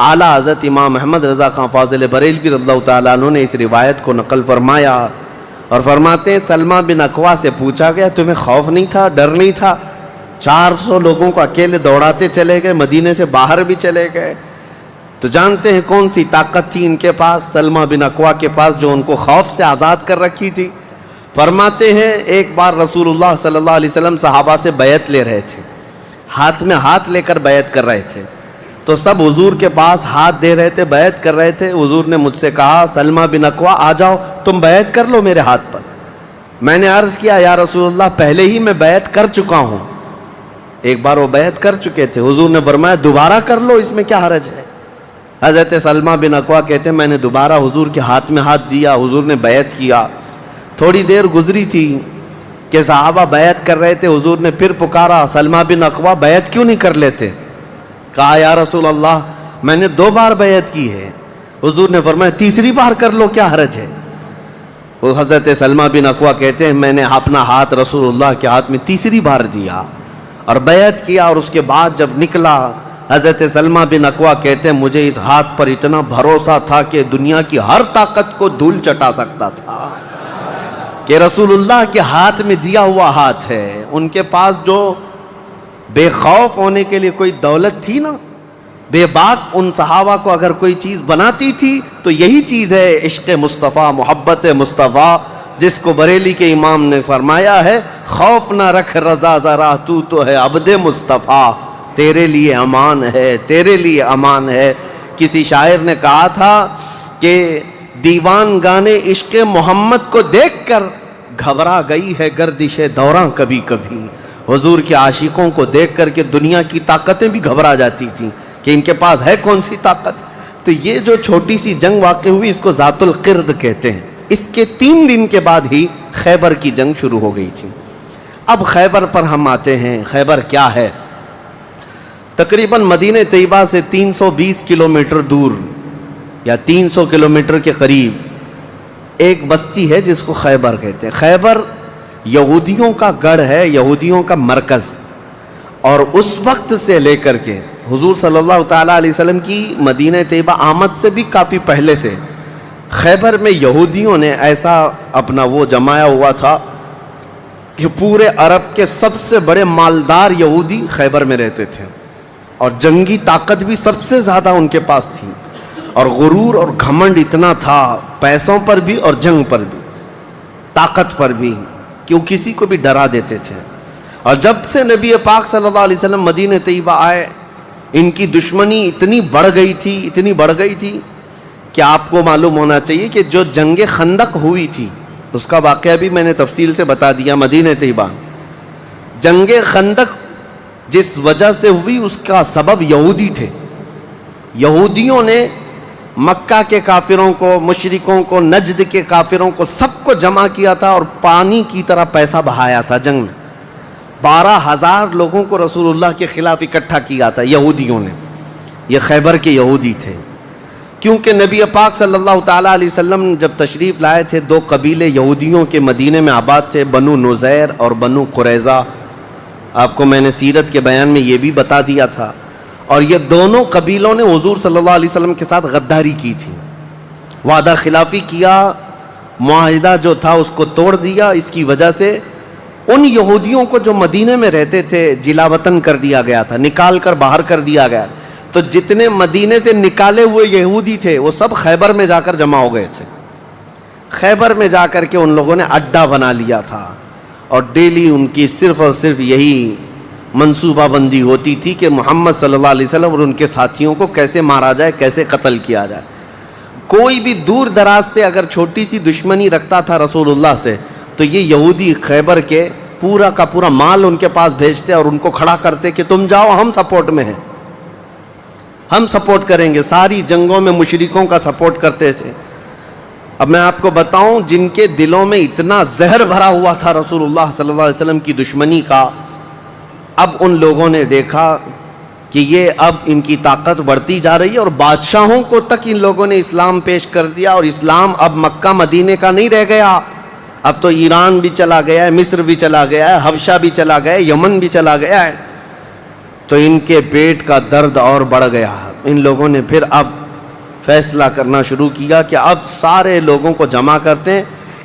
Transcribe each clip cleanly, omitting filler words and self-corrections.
اعلیٰ حضرت امام احمد رضا خان فاضل بریلوی رضی اللہ تعالیٰ عنہ نے اس روایت کو نقل فرمایا اور فرماتے ہیں سلمہ بن اکوع سے پوچھا گیا تمہیں خوف نہیں تھا، ڈر نہیں تھا؟ 400 لوگوں کو اکیلے دوڑاتے چلے گئے، مدینے سے باہر بھی چلے گئے، تو جانتے ہیں کون سی طاقت تھی ان کے پاس، سلمہ بن اکوع کے پاس، جو ان کو خوف سے آزاد کر رکھی تھی۔ فرماتے ہیں ایک بار رسول اللہ صلی اللہ علیہ وسلم صحابہ سے بیعت لے رہے تھے، ہاتھ میں ہاتھ لے کر بیعت کر رہے تھے، تو سب حضور کے پاس ہاتھ دے رہے تھے، بیعت کر رہے تھے۔ حضور نے مجھ سے کہا سلمہ بن اکوع آ جاؤ، تم بیعت کر لو میرے ہاتھ پر۔ میں نے عرض کیا یا رسول اللہ پہلے ہی میں بیعت کر چکا ہوں۔ ایک بار وہ بیعت کر چکے تھے، حضور نے فرمایا دوبارہ کر لو، اس میں کیا حرج ہے؟ حضرت سلمہ بن اکوع کہتے ہیں میں نے دوبارہ حضور کے ہاتھ میں ہاتھ دیا، حضور نے بیعت کیا۔ تھوڑی دیر گزری تھی کہ صحابہ بیعت کر رہے تھے، حضور نے پھر پکارا سلمہ بن اکوع بیعت کیوں نہیں کر لیتے؟ کہا یا رسول اللہ میں نے 2 بار بیعت کی ہے۔ حضور نے فرمایا تیسری بار کر لو، کیا حرج ہے؟ وہ حضرت سلمہ بن اکوع کہتے ہیں میں نے اپنا ہاتھ رسول اللہ کے ہاتھ میں تیسری بار دیا اور بیعت کیا، اور اس کے بعد جب نکلا حضرت سلمہ بن اکوع کہتے ہیں مجھے اس ہاتھ پر اتنا بھروسہ تھا کہ دنیا کی ہر طاقت کو دھول چٹا سکتا تھا، کہ رسول اللہ کے ہاتھ میں دیا ہوا ہاتھ ہے۔ ان کے پاس جو بے خوف ہونے کے لیے کوئی دولت تھی نا، بے باک ان صحابہ کو اگر کوئی چیز بناتی تھی تو یہی چیز ہے عشق مصطفیٰ، محبت مصطفیٰ، جس کو بریلی کے امام نے فرمایا ہے خوف نہ رکھ رضا ذرا تو ہے عبد مصطفیٰ، تیرے لیے امان ہے، تیرے لیے امان ہے۔ کسی شاعر نے کہا تھا کہ دیوان گانے عشق محمد کو دیکھ کر گھبرا گئی ہے گردش دوراں کبھی کبھی۔ حضور کے عاشقوں کو دیکھ کر کے دنیا کی طاقتیں بھی گھبرا جاتی تھیں کہ ان کے پاس ہے کون سی طاقت۔ تو یہ جو چھوٹی سی جنگ واقع ہوئی اس کو ذات القرد کہتے ہیں۔ اس کے 3 دن کے بعد ہی خیبر کی جنگ شروع ہو گئی تھی۔ اب خیبر پر ہم آتے ہیں۔ خیبر کیا ہے؟ تقریباً مدینہ طیبہ سے 320 کلومیٹر دور یا 300 کلومیٹر کے قریب ایک بستی ہے جس کو خیبر کہتے ہیں۔ خیبر یہودیوں کا گڑھ ہے، یہودیوں کا مرکز، اور اس وقت سے لے کر کے حضور صلی اللہ تعالیٰ علیہ وسلم کی مدینہ طیبہ آمد سے بھی کافی پہلے سے خیبر میں یہودیوں نے ایسا اپنا وہ جمایا ہوا تھا کہ پورے عرب کے سب سے بڑے مالدار یہودی خیبر میں رہتے تھے، اور جنگی طاقت بھی سب سے زیادہ ان کے پاس تھی، اور غرور اور گھمنڈ اتنا تھا، پیسوں پر بھی اور جنگ پر بھی، طاقت پر بھی، کہ وہ کسی کو بھی ڈرا دیتے تھے۔ اور جب سے نبی پاک صلی اللہ علیہ وسلم مدینہ طیبہ آئے ان کی دشمنی اتنی بڑھ گئی تھی کہ آپ کو معلوم ہونا چاہیے کہ جو جنگ خندق ہوئی تھی اس کا واقعہ بھی میں نے تفصیل سے بتا دیا۔ مدینہ طیبہ جنگ خندق جس وجہ سے ہوئی اس کا سبب یہودی تھے۔ یہودیوں نے مکہ کے کافروں کو، مشرکوں کو، نجد کے کافروں کو سب کو جمع کیا تھا اور پانی کی طرح پیسہ بہایا تھا جنگ میں۔ 12,000 لوگوں کو رسول اللہ کے خلاف اکٹھا کیا تھا یہودیوں نے۔ یہ خیبر کے یہودی تھے، کیونکہ نبی پاک صلی اللہ تعالیٰ علیہ وسلم جب تشریف لائے تھے 2 قبیلے یہودیوں کے مدینے میں آباد تھے، بنو نذیر اور بنو قریظہ۔ آپ کو میں نے سیرت کے بیان میں یہ بھی بتا دیا تھا، اور یہ دونوں قبیلوں نے حضور صلی اللہ علیہ وسلم کے ساتھ غداری کی تھی، وعدہ خلافی کیا، معاہدہ جو تھا اس کو توڑ دیا۔ اس کی وجہ سے ان یہودیوں کو جو مدینے میں رہتے تھے جلا وطن کر دیا گیا تھا، نکال کر باہر کر دیا گیا۔ تو جتنے مدینے سے نکالے ہوئے یہودی تھے وہ سب خیبر میں جا کر جمع ہو گئے تھے۔ خیبر میں جا کر کے ان لوگوں نے اڈا بنا لیا تھا، اور ڈیلی ان کی صرف اور صرف یہی منصوبہ بندی ہوتی تھی کہ محمد صلی اللہ علیہ وسلم اور ان کے ساتھیوں کو کیسے مارا جائے، کیسے قتل کیا جائے۔ کوئی بھی دور دراز سے اگر چھوٹی سی دشمنی رکھتا تھا رسول اللہ سے تو یہ یہودی خیبر کے پورا کا پورا مال ان کے پاس بھیجتے اور ان کو کھڑا کرتے کہ تم جاؤ، ہم سپورٹ میں ہیں، ہم سپورٹ کریں گے۔ ساری جنگوں میں مشرکوں کا سپورٹ کرتے تھے۔ اب میں آپ کو بتاؤں جن کے دلوں میں اتنا زہر بھرا ہوا تھا رسول اللہ صلی اللہ علیہ وسلم کی دشمنی کا، اب ان لوگوں نے دیکھا کہ یہ اب ان کی طاقت بڑھتی جا رہی ہے، اور بادشاہوں کو تک ان لوگوں نے اسلام پیش کر دیا، اور اسلام اب مکہ مدینے کا نہیں رہ گیا، اب تو ایران بھی چلا گیا ہے، مصر بھی چلا گیا ہے، حبشہ بھی چلا گیا ہے، یمن بھی چلا گیا ہے۔ تو ان کے پیٹ کا درد اور بڑھ گیا، ان لوگوں نے پھر اب فیصلہ کرنا شروع کیا کہ اب سارے لوگوں کو جمع کرتے ہیں.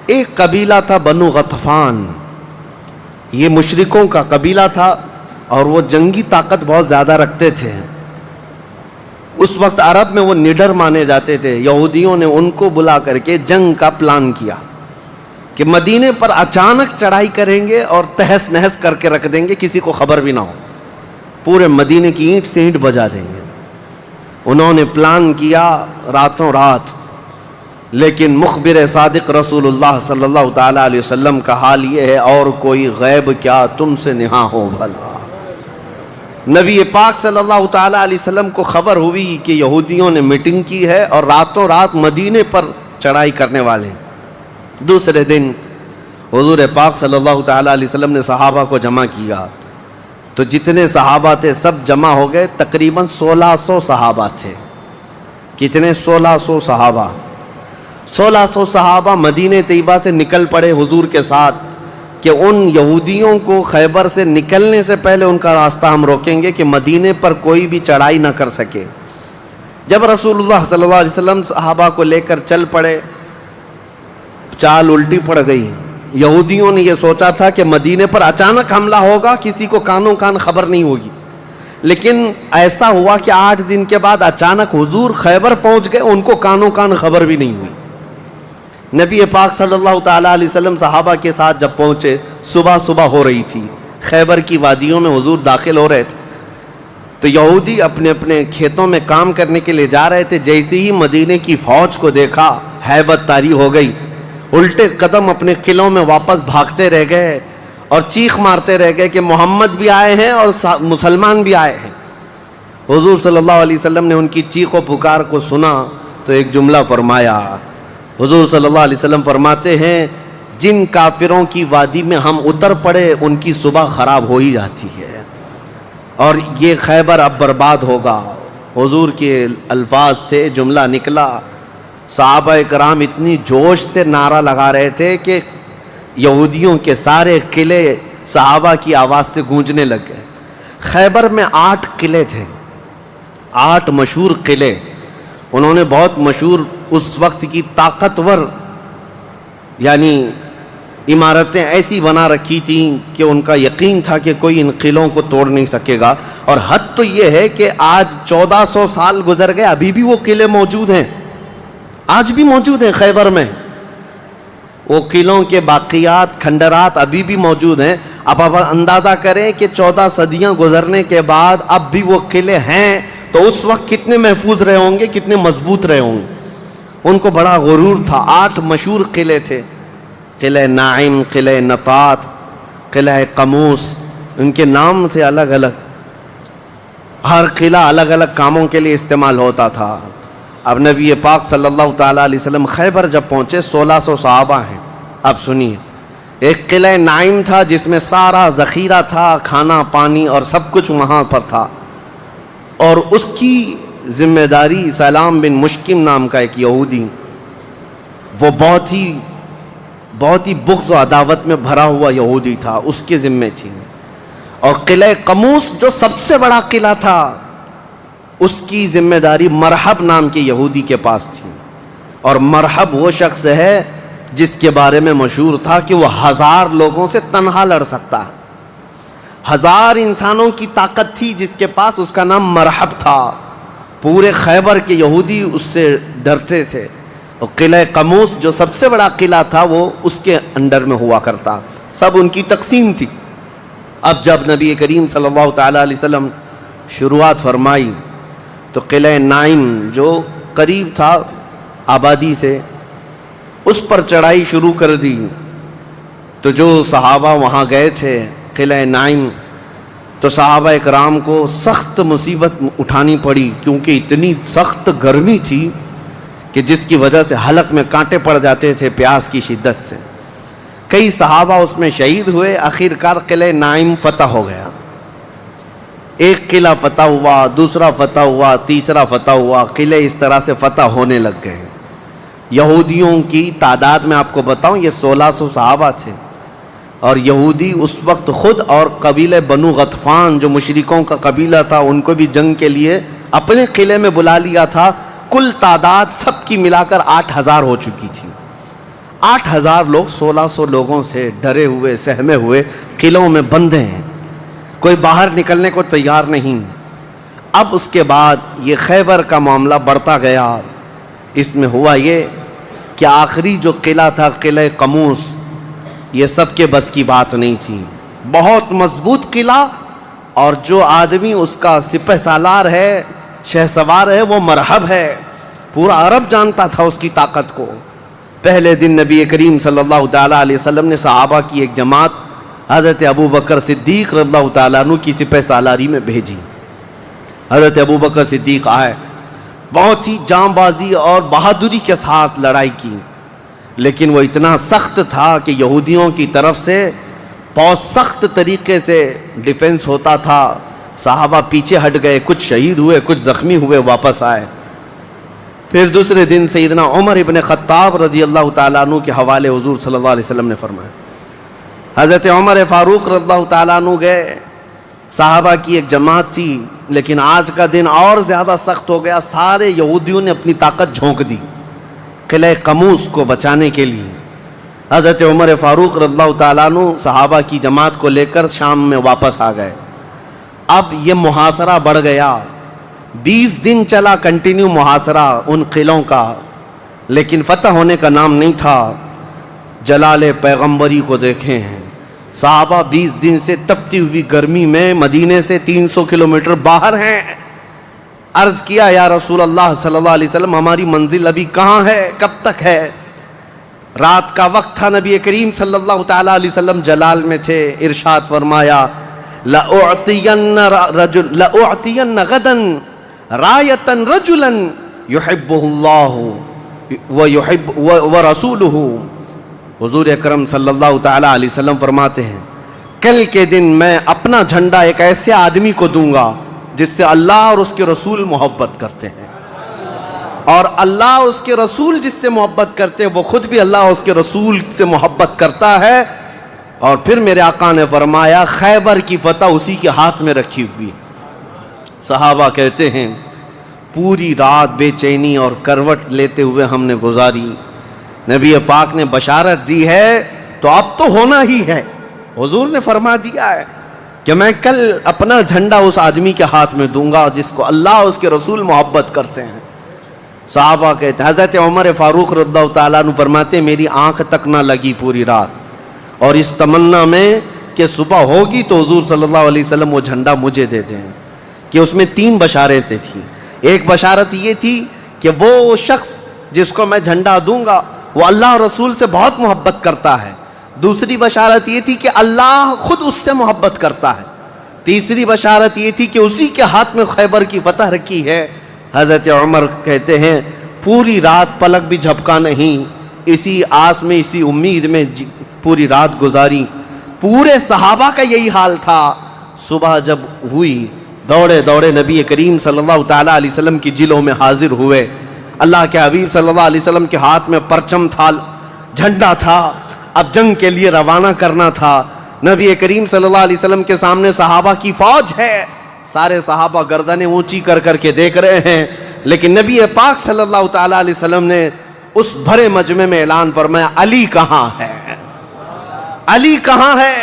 ایک قبیلہ تھا بنو غطفان، یہ مشرکوں کا قبیلہ تھا اور وہ جنگی طاقت بہت زیادہ رکھتے تھے. اس وقت عرب میں وہ نڈر مانے جاتے تھے. یہودیوں نے ان کو بلا کر کے جنگ کا پلان کیا کہ مدینے پر اچانک چڑھائی کریں گے اور تہس نہس کر کے رکھ دیں گے، کسی کو خبر بھی نہ ہو، پورے مدینے کی اینٹ سے اینٹ بجا دیں گے. انہوں نے پلان کیا راتوں رات، لیکن مخبر صادق رسول اللہ صلی اللہ تعالیٰ علیہ وسلم کا حال یہ ہے، اور کوئی غیب کیا تم سے نہا ہو بھلا. نبی پاک صلی اللہ تعالیٰ علیہ وسلم کو خبر ہوئی کہ یہودیوں نے میٹنگ کی ہے اور راتوں رات مدینے پر چڑھائی کرنے والے. دوسرے دن حضور پاک صلی اللہ تعالیٰ علیہ وسلم نے صحابہ کو جمع کیا، تو جتنے صحابہ تھے سب جمع ہو گئے. تقریباً 1600 صحابہ تھے. کتنے؟ 1600 صحابہ. 1600 صحابہ مدینہ طیبہ سے نکل پڑے حضور کے ساتھ کہ ان یہودیوں کو خیبر سے نکلنے سے پہلے ان کا راستہ ہم روکیں گے کہ مدینے پر کوئی بھی چڑھائی نہ کر سکے. جب رسول اللہ صلی اللہ علیہ وسلم صحابہ کو لے کر چل پڑے، چال الٹی پڑ گئی. یہودیوں نے یہ سوچا تھا کہ مدینے پر اچانک حملہ ہوگا، کسی کو کانوں کان خبر نہیں ہوگی، لیکن ایسا ہوا کہ 8 دن کے بعد اچانک حضور خیبر پہنچ گئے، ان کو کانوں کان خبر بھی نہیں ہوئی. نبی پاک صلی اللہ تعالیٰ علیہ وسلم صحابہ کے ساتھ جب پہنچے، صبح ہو رہی تھی، خیبر کی وادیوں میں حضور داخل ہو رہے تھے. تو یہودی اپنے اپنے کھیتوں میں کام کرنے کے لیے جا رہے تھے. جیسے ہی مدینے کی فوج کو دیکھا، ہیبت طاری ہو گئی، الٹے قدم اپنے قلعوں میں واپس بھاگتے رہ گئے اور چیخ مارتے رہ گئے کہ محمد بھی آئے ہیں اور مسلمان بھی آئے ہیں. حضور صلی اللہ علیہ وسلم نے ان کی چیخ و پکار کو سنا تو ایک جملہ فرمایا. حضور صلی اللہ علیہ وسلم فرماتے ہیں، جن کافروں کی وادی میں ہم اتر پڑے ان کی صبح خراب ہو ہی جاتی ہے، اور یہ خیبر اب برباد ہوگا. حضور کے الفاظ تھے، جملہ نکلا. صحابہ کرام اتنی جوش سے نعرہ لگا رہے تھے کہ یہودیوں کے سارے قلعے صحابہ کی آواز سے گونجنے لگ گئے. خیبر میں 8 قلعے تھے، 8 مشہور قلعے. انہوں نے بہت مشہور اس وقت کی طاقتور یعنی عمارتیں ایسی بنا رکھی تھیں کہ ان کا یقین تھا کہ کوئی ان قلعوں کو توڑ نہیں سکے گا. اور حد تو یہ ہے کہ آج 1400 سال گزر گئے، ابھی بھی وہ قلعے موجود ہیں، آج بھی موجود ہیں خیبر میں. وہ قلعوں کے باقیات، کھنڈرات ابھی بھی موجود ہیں. اب آپ اندازہ کریں کہ 14 صدیاں گزرنے کے بعد اب بھی وہ قلعے ہیں تو اس وقت کتنے محفوظ رہے ہوں گے، کتنے مضبوط رہے ہوں گے. ان کو بڑا غرور تھا. 8 مشہور قلعے تھے، قلعہ ناعم، قلعہ نطات، قلعہ قموس. ان کے نام تھے الگ الگ، ہر قلعہ الگ الگ کاموں کے لیے استعمال ہوتا تھا. اب نبی پاک صلی اللہ تعالیٰ علیہ وسلم خیبر جب پہنچے، 1600 صحابہ ہیں. اب سنیے، ایک قلعہ ناعم تھا جس میں سارا ذخیرہ تھا، کھانا پانی اور سب کچھ وہاں پر تھا، اور اس کی ذمہ داری سلام بن مشکم نام کا ایک یہودی، وہ بہت ہی بغض و عداوت میں بھرا ہوا یہودی تھا، اس کے ذمے تھی. اور قلعہ قموس جو سب سے بڑا قلعہ تھا، اس کی ذمہ داری مرحب نام کے یہودی کے پاس تھی. اور مرحب وہ شخص ہے جس کے بارے میں مشہور تھا کہ وہ 1000 لوگوں سے تنہا لڑ سکتا ہے. 1000 انسانوں کی طاقت تھی جس کے پاس، اس کا نام مرحب تھا. پورے خیبر کے یہودی اس سے ڈرتے تھے. اور قلعہ قموس جو سب سے بڑا قلعہ تھا وہ اس کے انڈر میں ہوا کرتا، سب ان کی تقسیم تھی. اب جب نبی کریم صلی اللہ تعالیٰ علیہ وسلم شروعات فرمائی تو قلعہ ناعم جو قریب تھا آبادی سے، اس پر چڑھائی شروع کر دی. تو جو صحابہ وہاں گئے تھے قلعہ ناعم، تو صحابہ اکرام کو سخت مصیبت اٹھانی پڑی، کیونکہ اتنی سخت گرمی تھی کہ جس کی وجہ سے حلق میں کانٹے پڑ جاتے تھے پیاس کی شدت سے. کئی صحابہ اس میں شہید ہوئے. آخرکار قلعہ ناعم فتح ہو گیا. ایک قلعہ فتح ہوا، دوسرا فتح ہوا، تیسرا فتح ہوا. قلعے اس طرح سے فتح ہونے لگ گئے. یہودیوں کی تعداد میں آپ کو بتاؤں، یہ 1600 صحابہ تھے، اور یہودی اس وقت خود اور قبیلہ بنو غطفان جو مشرکوں کا قبیلہ تھا، ان کو بھی جنگ کے لیے اپنے قلعے میں بلا لیا تھا. کل تعداد سب کی ملا کر 8,000 ہو چکی تھی. 8,000 لوگ 1,600 لوگوں سے ڈرے ہوئے سہمے ہوئے قلعوں میں بندے ہیں, کوئی باہر نکلنے کو تیار نہیں. اب اس کے بعد یہ خیبر کا معاملہ بڑھتا گیا. اس میں ہوا یہ کہ آخری جو قلعہ تھا قلعہ قموس, یہ سب کے بس کی بات نہیں تھی. بہت مضبوط قلعہ, اور جو آدمی اس کا سپہ سالار ہے, شہ سوار ہے, وہ مرحب ہے. پورا عرب جانتا تھا اس کی طاقت کو. پہلے دن نبی کریم صلی اللہ تعالیٰ علیہ وسلم نے صحابہ کی ایک جماعت حضرت ابو بکر صدیق رضی اللہ تعالیٰ عنہ کی سپہ سالاری میں بھیجی. حضرت ابو بکر صدیق آئے, بہت ہی جاں بازی اور بہادری کے ساتھ لڑائی کی, لیکن وہ اتنا سخت تھا کہ یہودیوں کی طرف سے بہت سخت طریقے سے ڈیفنس ہوتا تھا. صحابہ پیچھے ہٹ گئے, کچھ شہید ہوئے, کچھ زخمی ہوئے, واپس آئے. پھر دوسرے دن سیدنا عمر ابن خطاب رضی اللہ تعالیٰ عنہ کے حوالے حضور صلی اللہ علیہ وسلم نے فرمایا. حضرت عمر فاروق رضی اللہ تعالیٰ عنہ گئے, صحابہ کی ایک جماعت تھی, لیکن آج کا دن اور زیادہ سخت ہو گیا. سارے یہودیوں نے اپنی طاقت جھونک دی قلعہ قموس کو بچانے کے لیے. حضرت عمر فاروق رضی اللہ تعالیٰ عنہ صحابہ کی جماعت کو لے کر شام میں واپس آ گئے. اب یہ محاصرہ بڑھ گیا, 20 دن چلا کنٹینیو محاصرہ ان قلعوں کا, لیکن فتح ہونے کا نام نہیں تھا. جلال پیغمبری کو دیکھیں ہیں, صحابہ 20 دن سے تپتی ہوئی گرمی میں مدینے سے 300 کلومیٹر باہر ہیں. عرض کیا یا رسول اللہ صلی اللہ علیہ وسلم, ہماری منزل ابھی کہاں ہے, کب تک ہے؟ رات کا وقت تھا, نبی کریم صلی اللہ تعالیٰ علیہ وسلم جلال میں تھے. ارشاد فرمایا لَأُعْطِيَنَّ غَدًا رَایَةً رَجُلًا يُحِبُّهُ اللَّهُ وَرَسُولُهُ. حضور اکرم صلی اللہ تعالیٰ علیہ وسلم فرماتے ہیں, کل کے دن میں اپنا جھنڈا ایک ایسے آدمی کو دوں گا جس سے اللہ اور اس کے رسول محبت کرتے ہیں, اور اللہ اس کے رسول جس سے محبت کرتے ہیں وہ خود بھی اللہ اور اس کے رسول سے محبت کرتا ہے. اور پھر میرے آقا نے فرمایا خیبر کی فتح اسی کے ہاتھ میں رکھی ہوئی. صحابہ کہتے ہیں پوری رات بے چینی اور کروٹ لیتے ہوئے ہم نے گزاری. نبی پاک نے بشارت دی ہے تو اب تو ہونا ہی ہے. حضور نے فرما دیا ہے کہ میں کل اپنا جھنڈا اس آدمی کے ہاتھ میں دوں گا جس کو اللہ اور اس کے رسول محبت کرتے ہیں. صحابہ کہتے ہیں, حضرت عمر فاروق رضی اللہ تعالیٰ عنہ فرماتے میری آنکھ تک نہ لگی پوری رات, اور اس تمنا میں کہ صبح ہوگی تو حضور صلی اللہ علیہ وسلم وہ جھنڈا مجھے دے دیں. کہ اس میں 3 بشارتیں تھیں. ایک بشارت یہ تھی کہ وہ شخص جس کو میں جھنڈا دوں گا وہ اللہ اور رسول سے بہت محبت کرتا ہے. دوسری بشارت یہ تھی کہ اللہ خود اس سے محبت کرتا ہے. تیسری بشارت یہ تھی کہ اسی کے ہاتھ میں خیبر کی فتح رکھی ہے. حضرت عمر کہتے ہیں پوری رات پلک بھی جھپکا نہیں, اسی آس میں اسی امید میں پوری رات گزاری. پورے صحابہ کا یہی حال تھا. صبح جب ہوئی دوڑے دوڑے نبی کریم صلی اللہ تعالیٰ علیہ وسلم کی جلوں میں حاضر ہوئے. اللہ کے حبیب صلی اللہ علیہ وسلم کے ہاتھ میں پرچم تھا, جھنڈا تھا, اب جنگ کے لیے روانہ کرنا تھا. نبی کریم صلی اللہ علیہ وسلم کے سامنے صحابہ کی فوج ہے. سارے صحابہ گردنیں اونچی کر کر کے دیکھ رہے ہیں, لیکن نبی پاک صلی اللہ تعالیٰ علیہ وسلم نے اس بھرے مجمع میں اعلان فرمایا علی کہاں ہے, علی کہاں ہے.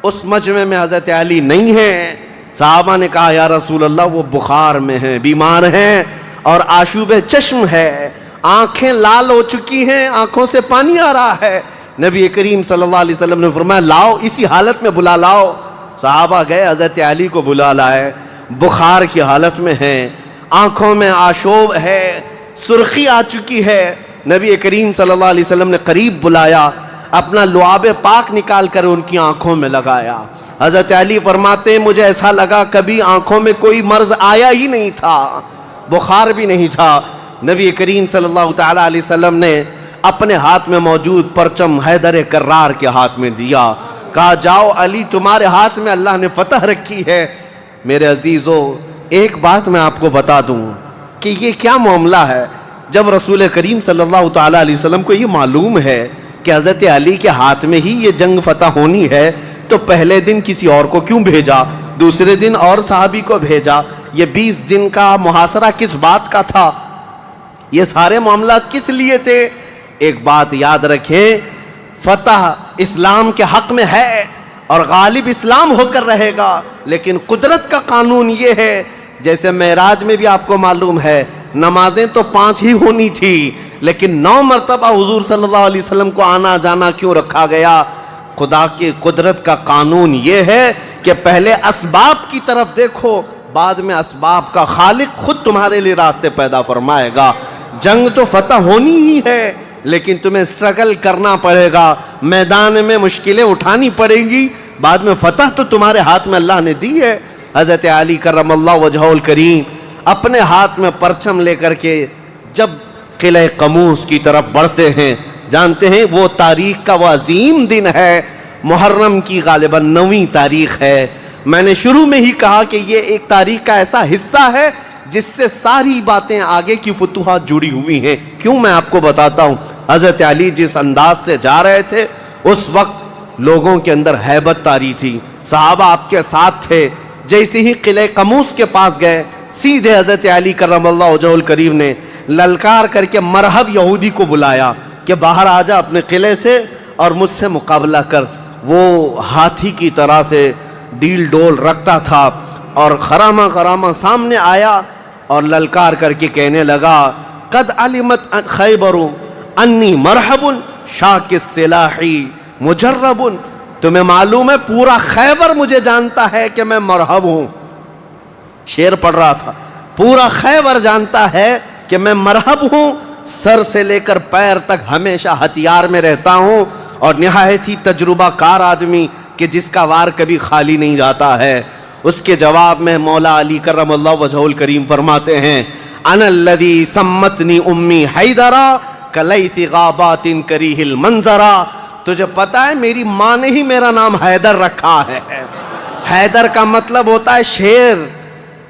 اس مجمع میں حضرت علی نہیں ہیں. صحابہ نے کہا یا رسول اللہ وہ بخار میں ہیں, بیمار ہیں اور آشوب چشم ہے, آنکھیں لال ہو چکی ہیں, آنکھوں سے پانی آ رہا ہے. نبی کریم صلی اللہ علیہ وسلم نے فرمایا لاؤ, اسی حالت میں بلا لاؤ. صحابہ گئے, حضرت علی کو بلا لائے. بخار کی حالت میں ہیں, آنکھوں میں آشوب ہے, سرخی آ چکی ہے. نبی کریم صلی اللہ علیہ وسلم نے قریب بلایا, اپنا لعاب پاک نکال کر ان کی آنکھوں میں لگایا. حضرت علی فرماتے ہیں مجھے ایسا لگا کبھی آنکھوں میں کوئی مرض آیا ہی نہیں تھا, بخار بھی نہیں تھا. نبی کریم صلی اللہ تعالیٰ علیہ وسلم نے اپنے ہاتھ میں موجود پرچم حیدر کرار کے ہاتھ میں دیا, کہا جاؤ علی تمہارے ہاتھ میں اللہ نے فتح رکھی ہے. میرے عزیزو ایک بات میں آپ کو بتا دوں کہ یہ کیا معاملہ ہے. جب رسول کریم صلی اللہ تعالیٰ علیہ وسلم کو یہ معلوم ہے کہ حضرت علی کے ہاتھ میں ہی یہ جنگ فتح ہونی ہے تو پہلے دن کسی اور کو کیوں بھیجا, دوسرے دن اور صحابی کو بھیجا. یہ 20 دن کا محاصرہ کس بات کا تھا؟ یہ سارے معاملات کس لیے تھے؟ ایک بات یاد رکھیں، فتح اسلام کے حق میں ہے اور غالب اسلام ہو کر رہے گا، لیکن قدرت کا قانون یہ ہے، جیسے معراج میں بھی آپ کو معلوم ہے نمازیں تو 5 ہی ہونی تھی، لیکن 9 مرتبہ حضور صلی اللہ علیہ وسلم کو آنا جانا کیوں رکھا گیا؟ خدا کی قدرت کا قانون یہ ہے کہ پہلے اسباب کی طرف دیکھو، بعد میں اسباب کا خالق خود تمہارے لیے راستے پیدا فرمائے گا۔ جنگ تو فتح ہونی ہی ہے، لیکن تمہیں اسٹرگل کرنا پڑے گا، میدان میں مشکلیں اٹھانی پڑیں گی، بعد میں فتح تو تمہارے ہاتھ میں اللہ نے دی ہے۔ حضرت علی کرم اللہ وجہہ الکریم اپنے ہاتھ میں پرچم لے کر کے جب قلعہ قموس کی طرف بڑھتے ہیں، جانتے ہیں وہ تاریخ کا وہ عظیم دن ہے، محرم کی غالباً 9ویں تاریخ ہے۔ میں نے شروع میں ہی کہا کہ یہ ایک تاریخ کا ایسا حصہ ہے جس سے ساری باتیں آگے کی فتوحات جڑی ہوئی ہیں۔ کیوں میں آپ کو بتاتا ہوں، حضرت علی جس انداز سے جا رہے تھے اس وقت لوگوں کے اندر ہیبت طاری تھی، صحابہ آپ کے ساتھ تھے۔ جیسے ہی قلعہ قموس کے پاس گئے، سیدھے حضرت علی کرم اللہ وجہہ الکریم نے للکار کر کے مرحب یہودی کو بلایا کہ باہر آ جا اپنے قلعے سے اور مجھ سے مقابلہ کر۔ وہ ہاتھی کی طرح سے ڈیل ڈول رکھتا تھا اور خرامہ خرامہ سامنے آیا اور للکار کر کے کہنے لگا، قد علمت خیبر انی مرحب شاک السلاح مجرب۔ تمہیں معلوم ہے پورا خیبر مجھے جانتا ہے کہ میں مرحب ہوں۔ شعر پڑھ رہا تھا، پورا خیبر جانتا ہے کہ میں مرحب ہوں، سر سے لے کر پیر تک ہمیشہ ہتھیار میں رہتا ہوں، اور نہایت ہی تجربہ کار آدمی کہ جس کا وار کبھی خالی نہیں جاتا ہے۔ اس کے جواب میں مولا علی کرم اللہ وجہہ الکریم فرماتے ہیں، انا الذی سمتنی امی حیدرا کلیث غابات کریہ المنظرا۔ تجھے پتا ہے میری ماں نے ہی میرا نام حیدر رکھا ہے۔ حیدر کا مطلب ہوتا ہے شیر،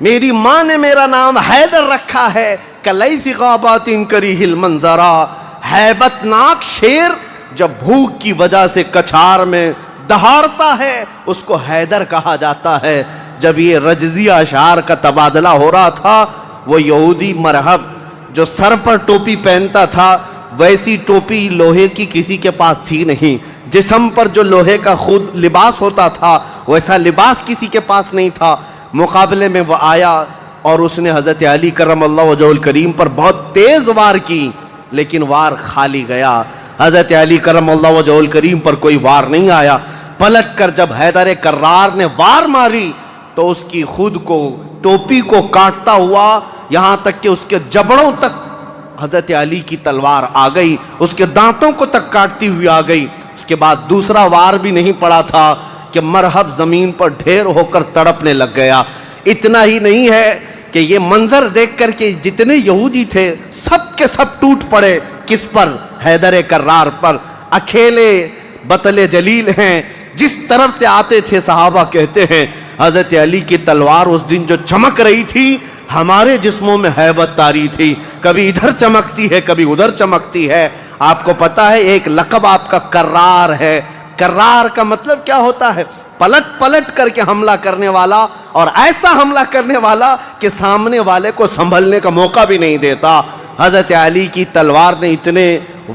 میری ماں نے میرا نام حیدر رکھا ہے، کلیث غابات کریہ المنظرا، ہیبت ناک شیر جب بھوک کی وجہ سے کچھار میں دہاڑتا ہے اس کو حیدر کہا جاتا ہے۔ جب یہ رجزی اشعار کا تبادلہ ہو رہا تھا، وہ یہودی مرحب جو سر پر ٹوپی پہنتا تھا، ویسی ٹوپی لوہے کی کسی کے پاس تھی نہیں، جسم پر جو لوہے کا خود لباس ہوتا تھا ویسا لباس کسی کے پاس نہیں تھا۔ مقابلے میں وہ آیا اور اس نے حضرت علی کرم اللہ وجہہ الکریم پر بہت تیز وار کی، لیکن وار خالی گیا۔ حضرت علی کرم اللہ وجہہ الکریم پر کوئی وار نہیں آیا۔ پلٹ کر جب حیدر کرار نے وار ماری تو اس کی خود کو ٹوپی کو کاٹتا ہوا یہاں تک کہ اس کے جبڑوں تک حضرت علی کی تلوار آ گئی، اس کے دانتوں کو تک کاٹتی ہوئی آ گئی۔ اس کے بعد دوسرا وار بھی نہیں پڑا تھا کہ مرحب زمین پر ڈھیر ہو کر تڑپنے لگ گیا۔ اتنا ہی نہیں ہے کہ یہ منظر دیکھ کر کے جتنے یہودی تھے سب کے سب ٹوٹ پڑے۔ کس پر؟ حیدر کرار پر۔ اکیلے بطل جلیل ہیں، جس طرف سے آتے تھے صحابہ کہتے ہیں حضرت علی کی تلوار اس دن جو چمک رہی تھی ہمارے جسموں میں ہیبت طاری تھی، کبھی ادھر چمکتی ہے کبھی ادھر چمکتی ہے۔ آپ کو پتا ہے ایک لقب آپ کا کرار ہے۔ کرار کا مطلب کیا ہوتا ہے؟ پلٹ پلٹ کر کے حملہ کرنے والا، اور ایسا حملہ کرنے والا کہ سامنے والے کو سنبھلنے کا موقع بھی نہیں دیتا۔ حضرت علی کی تلوار نے اتنے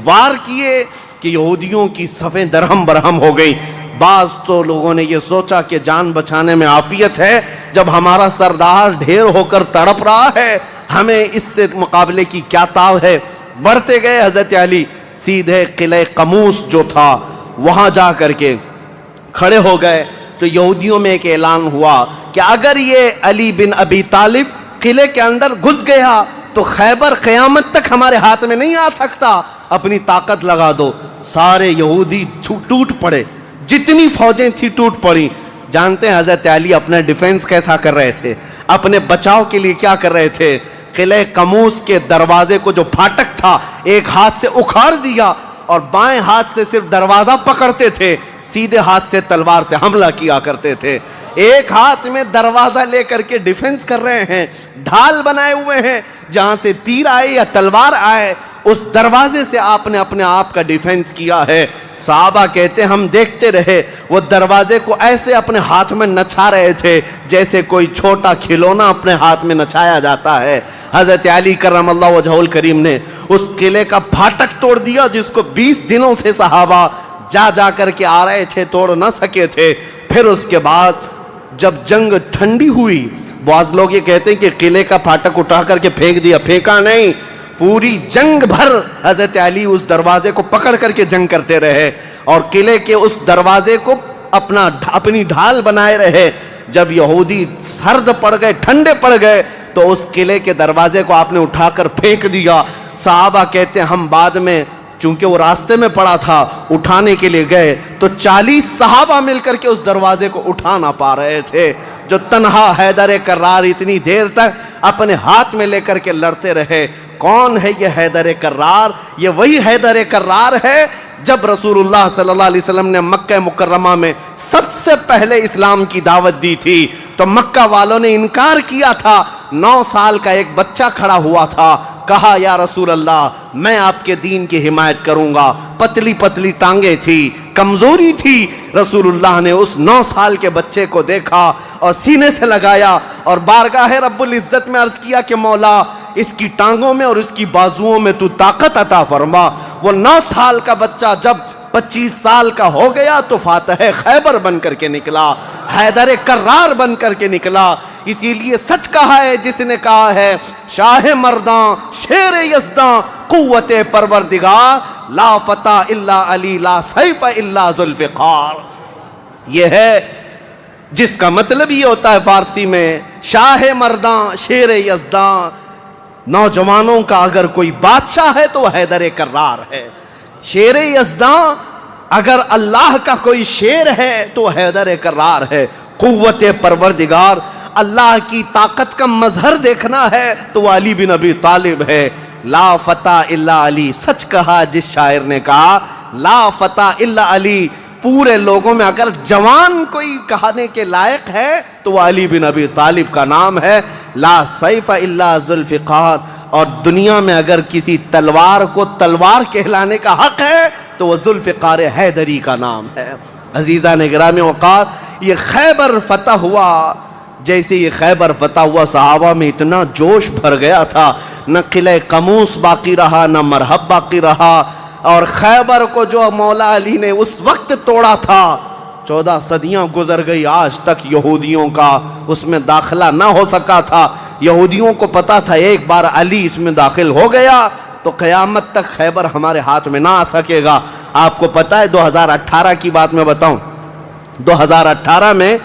وار کیے کہ یہودیوں کی صفیں درہم برہم ہو گئی۔ بعض تو لوگوں نے یہ سوچا کہ جان بچانے میں عافیت ہے، جب ہمارا سردار ڈھیر ہو کر تڑپ رہا ہے ہمیں اس سے مقابلے کی کیا تاو ہے۔ بڑھتے گئے حضرت علی، سیدھے قلعہ قموس جو تھا وہاں جا کر کے کھڑے ہو گئے تو یہودیوں میں ایک اعلان ہوا کہ اگر یہ علی بن ابی طالب قلعے کے اندر گھس گیا تو خیبر قیامت تک ہمارے ہاتھ میں نہیں آ سکتا، اپنی طاقت لگا دو۔ سارے یہودی ٹوٹ پڑے، جتنی فوجیں تھی ٹوٹ پڑی۔ جانتے ہیں حضرت علی اپنا ڈیفنس کیسا کر رہے تھے، اپنے بچاؤ کے لیے کیا کر رہے تھے؟ قلعہ قموس کے دروازے کو جو پھاٹک تھا ایک ہاتھ سے اکھاڑ دیا اور بائیں ہاتھ سے صرف دروازہ پکڑتے تھے، سیدھے ہاتھ سے تلوار سے حملہ کیا کرتے تھے۔ ایک ہاتھ میں دروازہ لے کر کے ڈیفنس کر رہے ہیں، ڈھال بنائے ہوئے ہیں، جہاں سے تیر آئے یا تلوار آئے اس دروازے سے آپ نے اپنے آپ کا ڈیفنس کیا ہے۔ صحابہ کہتے ہیں ہم دیکھتے رہے وہ دروازے کو ایسے اپنے ہاتھ میں نچا رہے تھے جیسے کوئی چھوٹا کھلونا اپنے ہاتھ میں نچایا جاتا ہے۔ حضرت علی کرم اللہ وجہہ الکریم نے اس قلعے کا پھاٹک توڑ دیا جس کو 20 دنوں سے صحابہ جا کر کے آ رہے تھے، توڑ نہ سکے تھے۔ پھر اس کے بعد جب جنگ ٹھنڈی ہوئی، بعض لوگ یہ کہتے ہیں کہ قلعے کا پھاٹک اٹھا کر کے پھینک دیا، پھینکا نہیں، پوری جنگ بھر حضرت علی اس دروازے کو پکڑ کر کے جنگ کرتے رہے اور قلعے کے اس دروازے کو اپنی ڈھال بنائے رہے۔ جب یہودی سرد پڑ گئے، ٹھنڈے پڑ گئے، تو اس قلعے کے دروازے کو آپ نے اٹھا کر پھینک دیا۔ صحابہ کہتے ہیں ہم بعد میں، چونکہ وہ راستے میں پڑا تھا، اٹھانے کے لیے گئے تو 40 صحابہ مل کر کے اس دروازے کو اٹھا نہ پا رہے تھے۔ جو تنہا حیدر کرار اتنی دیر تک اپنے ہاتھ میں لے کر کے لڑتے رہے۔ کون ہے یہ حیدر کرار؟ یہ وہی حیدر کرار ہے جب رسول اللہ صلی اللہ علیہ وسلم نے مکہ مکرمہ میں سب سے پہلے اسلام کی دعوت دی تھی تو مکہ والوں نے انکار کیا تھا۔ 9 سال کا ایک بچہ کھڑا ہوا تھا، کہا یا رسول اللہ میں آپ کے دین کی حمایت کروں گا۔ پتلی پتلی ٹانگیں تھی، کمزوری تھی۔ رسول اللہ نے اس 9 سال کے بچے کو دیکھا اور سینے سے لگایا اور بارگاہ رب العزت میں عرض کیا کہ مولا اس کی ٹانگوں میں اور اس کی بازوؤں میں تو طاقت عطا فرما۔ وہ 9 سال کا بچہ جب 25 سال کا ہو گیا تو فاتح خیبر بن کر کے نکلا، حیدر کرار بن کر کے نکلا۔ اسی لیے سچ کہا ہے جس نے کہا ہے شاہ مرداں شیر یزداں قوت پروردگار، لا فتح الا علی لا سیف الا ذوالفقار۔ یہ ہے جس کا مطلب یہ ہوتا ہے فارسی میں شاہ مرداں شیر یزداں، نوجوانوں کا اگر کوئی بادشاہ ہے تو وہ حیدر کرار ہے۔ شیر یزداں اگر اللہ کا کوئی شیر ہے تو حیدر کرار ہے۔ قوت پروردگار، اللہ کی طاقت کا مظہر دیکھنا ہے تو وہ علی بن ابی طالب ہے۔ لا فتح الا علی، سچ کہا جس شاعر نے کہا لا فتح الا علی۔ پورے لوگوں میں اگر جوان کوئی کہانے کے لائق ہے تو وہ علی بن ابی طالب کا نام ہے۔ لا سیف الا ذوالفقار، اور دنیا میں اگر کسی تلوار کو تلوار کہلانے کا حق ہے تو وہ ذوالفقار حیدری کا نام ہے۔ عزیزان گرامی وقار، یہ خیبر فتح ہوا، جیسے یہ خیبر فتح ہوا صحابہ میں اتنا جوش بھر گیا تھا، نہ قلعہ قموس باقی رہا نہ مرحب باقی رہا۔ اور خیبر کو جو مولا علی نے اس وقت توڑا تھا، 14 صدیاں گزر گئی، آج تک یہودیوں کا اس میں داخلہ نہ ہو سکا تھا۔ یہودیوں کو پتا تھا ایک بار علی اس میں داخل ہو گیا تو قیامت تک خیبر ہمارے ہاتھ میں نہ آ سکے گا۔ آپ کو پتا ہے 2018 کی بات میں بتاؤں، 2018 میں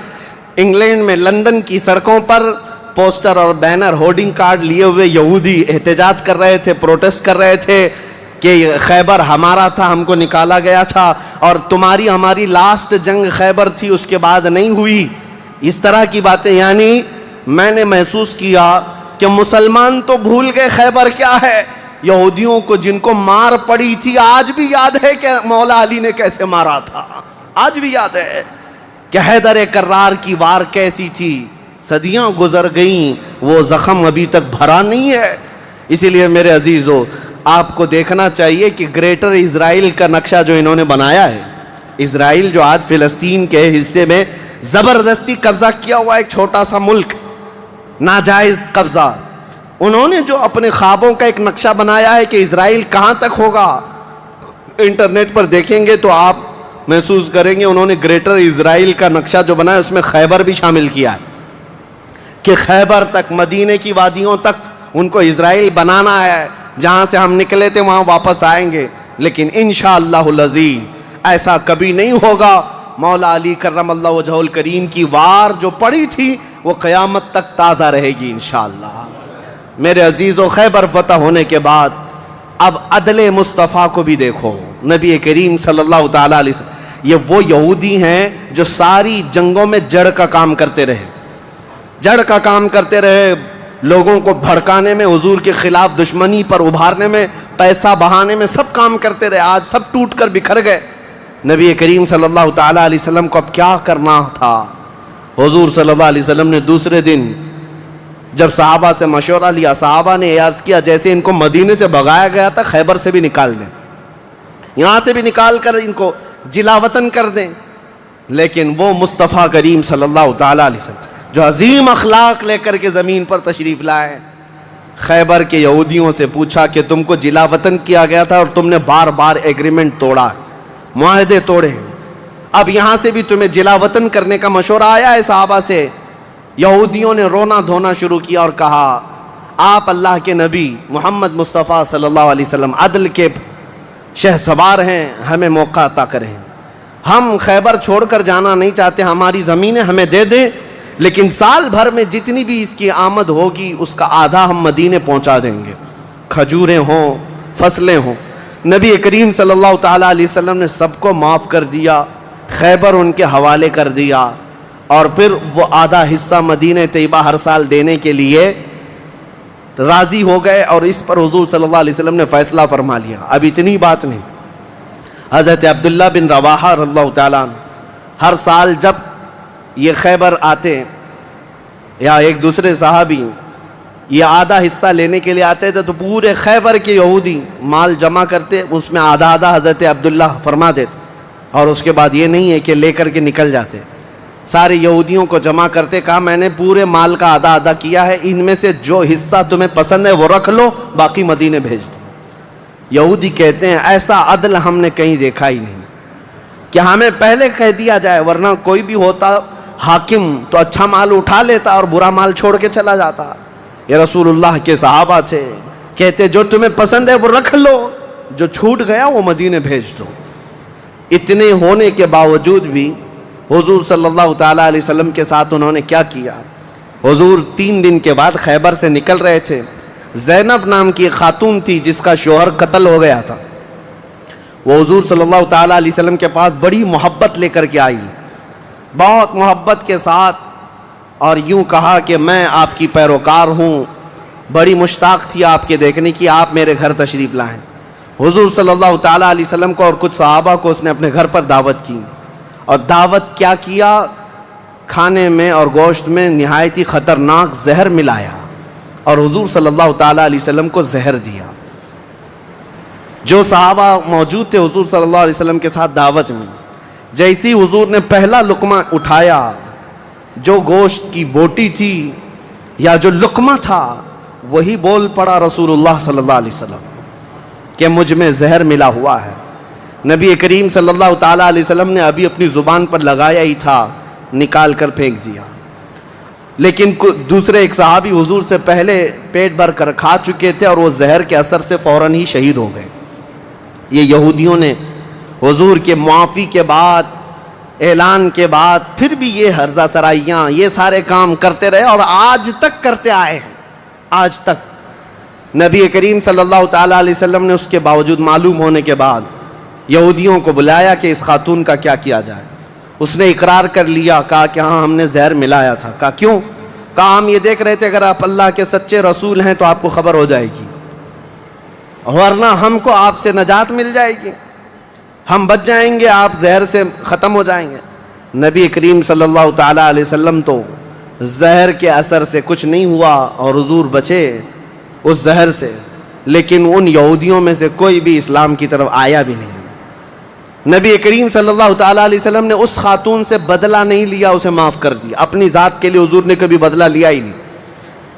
انگلینڈ میں لندن کی سڑکوں پر پوسٹر اور بینر ہورڈنگ کارڈ لیے ہوئے یہودی احتجاج کر رہے تھے، پروٹیسٹ کر رہے تھے کہ خیبر ہمارا تھا، ہم کو نکالا گیا تھا، اور تمہاری ہماری لاسٹ جنگ خیبر تھی، اس کے بعد نہیں ہوئی۔ اس طرح کی باتیں، یعنی میں نے محسوس کیا کہ مسلمان تو بھول گئے خیبر کیا ہے۔ یہودیوں کو جن کو مار پڑی تھی آج بھی یاد ہے کہ مولا علی نے کیسے مارا تھا، آج بھی یاد ہے کہ حیدر کرار کی وار کیسی تھی۔ صدیاں گزر گئیں، وہ زخم ابھی تک بھرا نہیں ہے۔ اسی لیے میرے عزیزو، آپ کو دیکھنا چاہیے کہ گریٹر اسرائیل کا نقشہ جو انہوں نے بنایا ہے، اسرائیل جو آج فلسطین کے حصے میں زبردستی قبضہ کیا ہوا ایک چھوٹا سا ملک، ناجائز قبضہ، انہوں نے جو اپنے خوابوں کا ایک نقشہ بنایا ہے کہ اسرائیل کہاں تک ہوگا، انٹرنیٹ پر دیکھیں گے تو آپ محسوس کریں گے انہوں نے گریٹر اسرائیل کا نقشہ جو بنایا اس میں خیبر بھی شامل کیا ہے کہ خیبر تک، مدینے کی وادیوں تک ان کو اسرائیل بنانا ہے۔ جہاں سے ہم نکلے تھے وہاں واپس آئیں گے، لیکن انشاءاللہ العزیز ایسا کبھی نہیں ہوگا۔ مولا علی کرم اللہ وجہہ الکریم کی وار جو پڑی تھی وہ قیامت تک تازہ رہے گی انشاءاللہ۔ میرے عزیزو، خیبر فتح ہونے کے بعد اب عدل مصطفیٰ کو بھی دیکھو۔ نبی کریم صلی اللہ تعالیٰ علیہ وسلم، یہ وہ یہودی ہیں جو ساری جنگوں میں جڑ کا کام کرتے رہے، جڑ کا کام کرتے رہے، لوگوں کو بھڑکانے میں، حضور کے خلاف دشمنی پر ابھارنے میں، پیسہ بہانے میں، سب کام کرتے رہے۔ آج سب ٹوٹ کر بکھر گئے۔ نبی کریم صلی اللہ تعالیٰ علیہ وسلم کو اب کیا کرنا تھا؟ حضور صلی اللہ علیہ وسلم نے دوسرے دن جب صحابہ سے مشورہ لیا، صحابہ نے عرض کیا جیسے ان کو مدینے سے بھگایا گیا تھا خیبر سے بھی نکال دیں، یہاں سے بھی نکال کر ان کو جلا وطن کر دیں. لیکن وہ مصطفیٰ کریم صلی اللہ تعالیٰ علیہ وسلم جو عظیم اخلاق لے کر کے زمین پر تشریف لائے، خیبر کے یہودیوں سے پوچھا کہ تم کو جلا وطن کیا گیا تھا اور تم نے بار بار ایگریمنٹ توڑا، معاہدے توڑے، اب یہاں سے بھی تمہیں جلا وطن کرنے کا مشورہ آیا ہے صحابہ سے. یہودیوں نے رونا دھونا شروع کیا اور کہا آپ اللہ کے نبی محمد مصطفیٰ صلی اللہ علیہ وسلم عدل کے شہسوار ہیں، ہمیں موقع عطا کریں. ہم خیبر چھوڑ کر جانا نہیں چاہتے، ہماری زمینیں ہمیں دے دیں، لیکن سال بھر میں جتنی بھی اس کی آمد ہوگی اس کا آدھا ہم مدینے پہنچا دیں گے، کھجوریں ہوں، فصلیں ہوں. نبی کریم صلی اللہ تعالیٰ علیہ وسلم نے سب کو معاف کر دیا، خیبر ان کے حوالے کر دیا، اور پھر وہ آدھا حصہ مدینہ طیبہ ہر سال دینے کے لیے راضی ہو گئے، اور اس پر حضور صلی اللہ علیہ وسلم نے فیصلہ فرما لیا. اب اتنی بات نہیں، حضرت عبداللہ بن رواحہ رضی اللہ تعالیٰ عنہ ہر سال جب یہ خیبر آتے یا ایک دوسرے صحابی یہ آدھا حصہ لینے کے لیے آتے تھے تو پورے خیبر کے یہودی مال جمع کرتے، اس میں آدھا آدھا حضرت عبداللہ فرما دیتے، اور اس کے بعد یہ نہیں ہے کہ لے کر کے نکل جاتے، سارے یہودیوں کو جمع کرتے، کہا میں نے پورے مال کا آدھا آدھا کیا ہے، ان میں سے جو حصہ تمہیں پسند ہے وہ رکھ لو، باقی مدینے بھیج دو. یہودی کہتے ہیں ایسا عدل ہم نے کہیں دیکھا ہی نہیں کہ ہمیں پہلے کہہ دیا جائے، ورنہ کوئی بھی ہوتا حاکم تو اچھا مال اٹھا لیتا اور برا مال چھوڑ کے چلا جاتا. یہ رسول اللہ کے صحابہ تھے، کہتے جو تمہیں پسند ہے وہ رکھ لو، جو چھوٹ گیا وہ مدینے بھیج دو. اتنے ہونے کے باوجود بھی حضور صلی اللہ تعالیٰ علیہ وسلم کے ساتھ انہوں نے کیا کیا. حضور 3 دن کے بعد خیبر سے نکل رہے تھے، زینب نام کی ایک خاتون تھی جس کا شوہر قتل ہو گیا تھا، وہ حضور صلی اللہ تعالیٰ علیہ وسلم کے پاس بڑی محبت لے کر کے آئی، بہت محبت کے ساتھ، اور یوں کہا کہ میں آپ کی پیروکار ہوں، بڑی مشتاق تھی آپ کے دیکھنے کی، آپ میرے گھر تشریف لائیں. حضور صلی اللہ تعالیٰ علیہ وسلم کو اور کچھ صحابہ کو اس نے اپنے گھر پر دعوت کی، اور دعوت کیا کیا، کھانے میں اور گوشت میں نہایت ہی خطرناک زہر ملایا اور حضور صلی اللہ تعالیٰ علیہ وسلم کو زہر دیا. جو صحابہ موجود تھے حضور صلی اللہ علیہ وسلم کے ساتھ دعوت میں، جیسی حضور نے پہلا لقمہ اٹھایا، جو گوشت کی بوٹی تھی یا جو لقمہ تھا وہی بول پڑا رسول اللہ صلی اللہ علیہ وسلم کہ مجھ میں زہر ملا ہوا ہے. نبی کریم صلی اللہ تعالیٰ علیہ وسلم نے ابھی اپنی زبان پر لگایا ہی تھا، نکال کر پھینک دیا. لیکن دوسرے ایک صحابی حضور سے پہلے پیٹ بھر کر کھا چکے تھے اور وہ زہر کے اثر سے فوراً ہی شہید ہو گئے. یہ یہودیوں نے حضور کے معافی کے بعد، اعلان کے بعد پھر بھی یہ ہرزہ سرائیاں، یہ سارے کام کرتے رہے اور آج تک کرتے آئے ہیں. آج تک نبی کریم صلی اللہ تعالیٰ علیہ وسلم نے اس کے باوجود معلوم ہونے کے بعد یہودیوں کو بلایا کہ اس خاتون کا کیا کیا جائے. اس نے اقرار کر لیا، کہا کہ ہاں ہم نے زہر ملایا تھا. کہا کیوں؟ کہا ہم یہ دیکھ رہے تھے اگر آپ اللہ کے سچے رسول ہیں تو آپ کو خبر ہو جائے گی، ورنہ ہم کو آپ سے نجات مل جائے گی، ہم بچ جائیں گے، آپ زہر سے ختم ہو جائیں گے. نبی کریم صلی اللہ تعالیٰ علیہ وسلم تو زہر کے اثر سے کچھ نہیں ہوا اور حضور بچے اس زہر سے، لیکن ان یہودیوں میں سے کوئی بھی اسلام کی طرف آیا بھی نہیں. نبی کریم صلی اللہ تعالیٰ علیہ وسلم نے اس خاتون سے بدلہ نہیں لیا، اسے معاف کر دیا. اپنی ذات کے لیے حضور نے کبھی بدلہ لیا ہی نہیں.